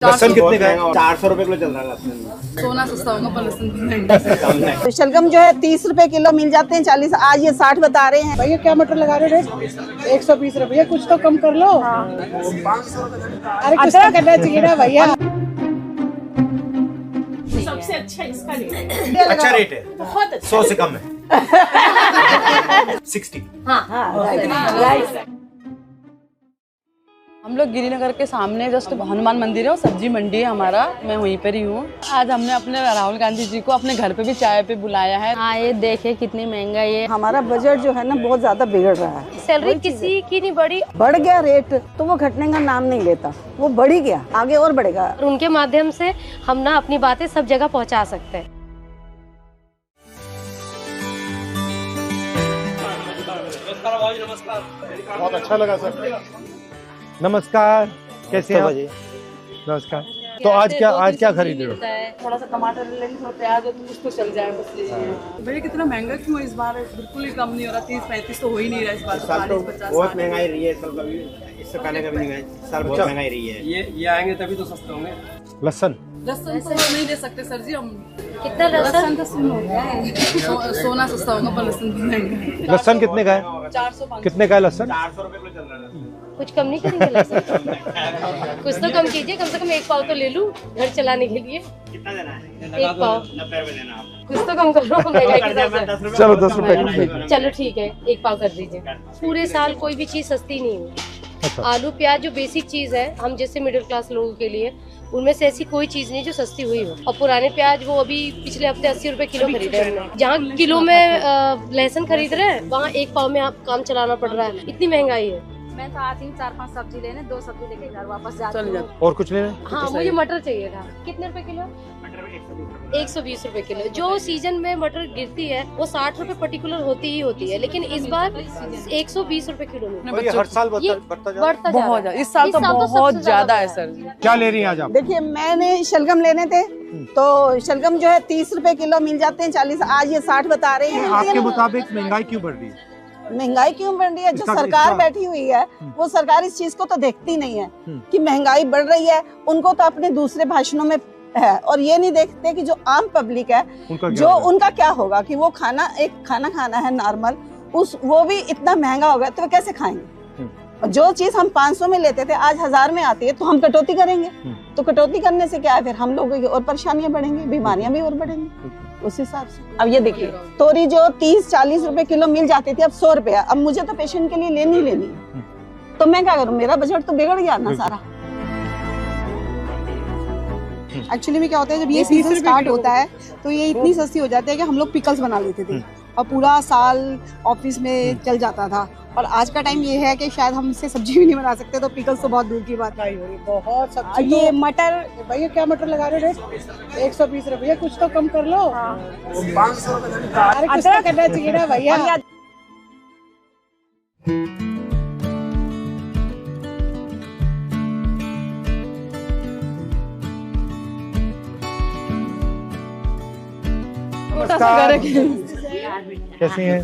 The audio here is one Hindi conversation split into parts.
लहसुन कितने का है? 400 रुपए किलो चल रहा है लहसुन। सोना सस्ता होगा पर लहसुन तो शलगम जो है 30 रुपए किलो मिल जाते हैं, 40 आज ये 60 बता रहे हैं। भैया क्या मटर लगा रहे हो रेट? 120 रुपये। कुछ तो कम कर लो। अरे कुछ तो करना चाहिए ना भैया। सबसे अच्छा इसका रेट है। अच्छा रेट है, बहुत अच्छा। 100 से कम है। 60। हम लोग गिरिनगर के सामने जस्ट हनुमान मंदिर है और सब्जी मंडी है हमारा, मैं वहीं पर ही हूँ। आज हमने अपने राहुल गांधी जी को अपने घर पे भी चाय पे बुलाया है। हाँ, ये देखे कितनी महंगाई है। हमारा बजट जो है ना बहुत ज्यादा बिगड़ रहा है। सैलरी किसी की नहीं बढ़ी, बढ़ गया रेट तो वो घटने का नाम नहीं लेता, वो बढ़ ही गया, आगे और बढ़ेगा। और उनके माध्यम से हम ना अपनी बातें सब जगह पहुंचा सकते हैं। बहुत अच्छा लगा सर। नमस्कार, कैसे हैं आप? नमस्कार। तो आज क्या खरीद रहे हो? थोड़ा सा टमाटर ले लेंगे, थोड़ा प्याज है तो कुछ तो चल जाए बस ले लीजिए। भैया कितना महंगा क्यों है इस बार? बिल्कुल ही कम नहीं हो रहा, 30-35 तो हो ही नहीं रहा इस बार। साल तो 40-50 बहुत महंगाई रही है इस साल, कभी इससे पहले कभी नहीं गए। साल बहुत महंगाई रही है। ये आएंगे तभी तो सस्ते होंगे। लहसुन लहसुन तो नहीं दे सकते सर जी हम। कितना लहसुन? तो सुन हो गया है। सोना सस्ता होगा पर लहसुन भी महंगा है। लहसुन कितने का है? 400-500। कितने का है लहसुन? 400 रुपए किलो चल रहा है। कुछ कम नहीं करेंगे लहसुन? कुछ तो कम कीजिए, कम से कम 1 पाव तो ले लूं घर चलाने के लिए। कितना देना है? 1 पाव 90 रुपए देना आप। कुछ तो कम करो महंगाई के हिसाब से। 10 रुपए। चलो 10 रुपए। चलो ठीक है, 1 पाव कर दीजिए। पूरे साल कोई भी चीज सस्ती नहीं हुई। अच्छा। आलू प्याज जो बेसिक चीज है हम जैसे मिडिल क्लास लोगों के लिए, उनमें से ऐसी कोई चीज नहीं जो सस्ती हुई हो। और पुराने प्याज वो अभी पिछले हफ्ते 80 रुपए किलो खरीदे हमने। जहाँ किलो में लहसुन खरीद रहे हैं वहाँ 1 पाव में आप काम चलाना पड़ रहा है, इतनी महंगाई है। मैं तो आती हूँ 4-5 सब्जी लेने, 2 सब्जी लेके घर वापस जाती हूँ। और कुछ लेना? हाँ, मुझे मटर चाहिए था। कितने रुपए किलो? 120 रुपए किलो। जो सीजन में मटर गिरती है वो 60 रुपए पर्टिकुलर होती ही होती है, लेकिन इस बार 120 रुपए किलो में हर साल ये बढ़ता जा रहा है। बढ़ता जा रहा बहुत है। ज्यादा, इस साल तो बहुत सबसे ज्यादा है बढ़ा सर जी। क्या ले रही हैं आज आप? देखिए मैंने शलगम लेने थे तो शलगम जो है 30 रुपए किलो मिल जाते हैं, 40 आज ये 60 बता रहे हैं। आपके मुताबिक महंगाई क्यों बढ़ रही है? महंगाई क्यों बढ़ रही है? जो इसका- सरकार इसका- बैठी हुई है वो सरकार इस चीज को तो देखती नहीं है कि महंगाई बढ़ रही है। उनको तो अपने दूसरे भाषणों में है और ये नहीं देखते कि जो आम पब्लिक है उनका क्या होगा कि वो खाना खाना है नॉर्मल, वो भी इतना महंगा हो गया तो वो कैसे खाएंगे? और जो चीज हम 500 में लेते थे आज 1000 में आती है तो हम कटौती करेंगे। तो कटौती करने से क्या है, फिर हम लोगों की और परेशानियां बढ़ेंगी, बीमारियां भी और बढ़ेंगी उस हिसाब से। अब ये देखिए तोरी जो 30-40 रुपए किलो मिल जाती थी अब 100 रुपए। अब मुझे तो पेशेंट के लिए लेनी है तो मैं क्या करूँ? मेरा बजट तो बिगड़ गया ना सारा। एक्चुअली में क्या होता है, जब ये सीजन स्टार्ट होता है तो ये इतनी सस्ती हो जाती है कि हम लोग पिकल्स बना लेते थे और पूरा साल ऑफिस में चल जाता था। और आज का टाइम ये है कि शायद हम इससे सब्जी भी नहीं बना सकते, तो पिकल्स तो बहुत दूर की बात है। बहुत सब्जी ये मटर, भैया क्या मटर लगा रहे हो रेट? 120 रुपये। कुछ तो कम कर लो। अरे कुछ तो करना चाहिए ना भैया। नमस्कार, कैसे हैं?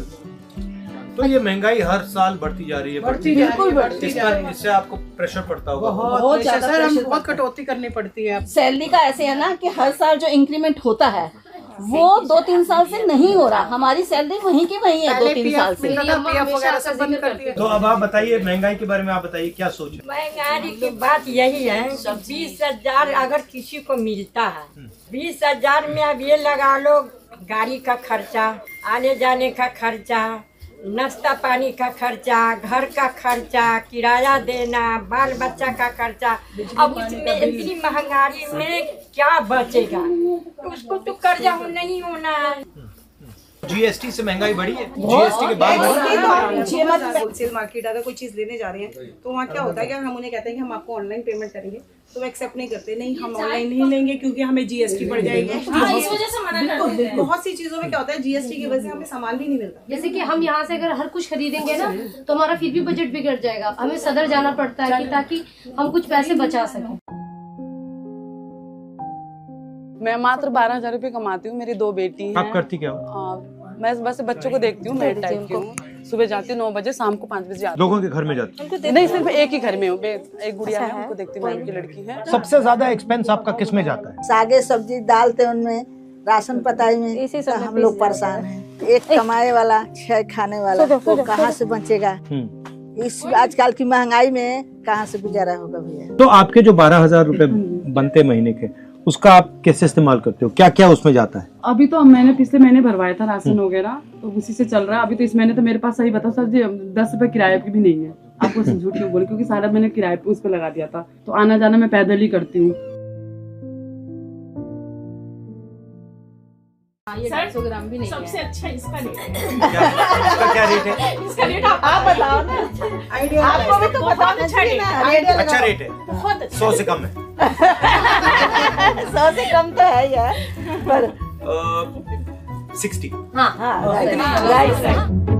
तो ये महंगाई हर साल बढ़ती जा रही है। बिल्कुल बढ़ती जा रही है। इससे आपको प्रेशर पड़ता होगा? बहुत ज्यादा सर, हम बहुत कटौती करनी पड़ती है। सैलरी का ऐसे है ना कि हर साल जो इंक्रीमेंट होता है वो 2-3 साल से नहीं हो रहा। हमारी सैलरी वहीं की वहीं है 2-3 साल से। PF वगैरह सब बंद कर दिया। तो अब आप बताइए महंगाई के बारे में, आप बताइए क्या सोच रहे महंगाई की बात यही है, 20,000 अगर किसी को मिलता है, 20,000 में अब ये लगा लो गाड़ी का खर्चा, आने जाने का खर्चा, नाश्ता पानी का खर्चा, घर का खर्चा, किराया देना, बाल बच्चा का खर्चा। अब उसमें इतनी महंगाई में क्या बचेगा? उसको तो कर्जा नहीं होना है। जीएसटी से महंगाई बढ़ी है? जीएसटी के बाद होलसेल मार्केट अगर कोई चीज लेने जा रहे हैं तो वहाँ क्या होता है कि हम उन्हें कहते हैं कि हम आपको ऑनलाइन पेमेंट करेंगे तो वो एक्सेप्ट नहीं करते। नहीं, हम ऑनलाइन नहीं लेंगे क्योंकि हमें जीएसटी पड़ जाएगी। इस वजह से मना करते हैं। बहुत सी चीजों में क्या होता है, जीएसटी की वजह से हमें सामान भी नहीं मिलता। जैसे कि हम यहाँ से अगर हर कुछ खरीदेंगे ना तो हमारा फिर भी बजट बिगड़ जाएगा। हमें सदर जाना पड़ता है ताकि हम कुछ पैसे बचा सकें। मैं मात्र 12,000 रुपए कमाती हूँ, मेरी 2 बेटी हैं। आप करती क्या हो? मैं बस बच्चों को देखती हूँ, मेड टाइप की हूँ। सुबह जाती हूँ 9 बजे, शाम को 5 बजे आती लोगों के घर में जाती हूँ। नहीं, सिर्फ एक ही घर में हूँ, एक गुड़िया है, उनको देखती हूँ, उनकी लड़की है। सबसे ज्यादा एक्सपेंस आपका किस में जाता है? सागे सब्जी डालते उनमें, राशन पताई में, तो हम लोग परेशान हैं। एक कमाए वाला 6 खाने वाला, तो कहाँ से बचेगा? इस आजकल की महंगाई में कहाँ से गुजारा होगा भैया? तो आपके जो 12,000 रुपए बनते महीने के, उसका आप कैसे इस्तेमाल करते हो? क्या क्या उसमें जाता है? अभी तो मैंने पिछले महीने भरवाया था राशन वगैरह, तो उसी से चल रहा है। अभी तो इस महीने तो मेरे पास, सही बताओ सर जी, 10 रुपए किराए की भी नहीं है। आपको झूठ क्यों बोले, क्योंकि सारा मैंने किराए पे उस पे लगा दिया था, तो आना जाना मैं पैदल ही करती हूँ। ये 250 ग्राम भी नहीं सबसे है। अच्छा इसका रेट है। इसका क्या रेट है? इसका रेट आप बताओ ना, आइडिया आपको भी तो बताना चाहिए ना। अच्छा रेट है, बहुत 100 से कम है। 100 से कम तो है यार, पर 60। हाँ, राइट।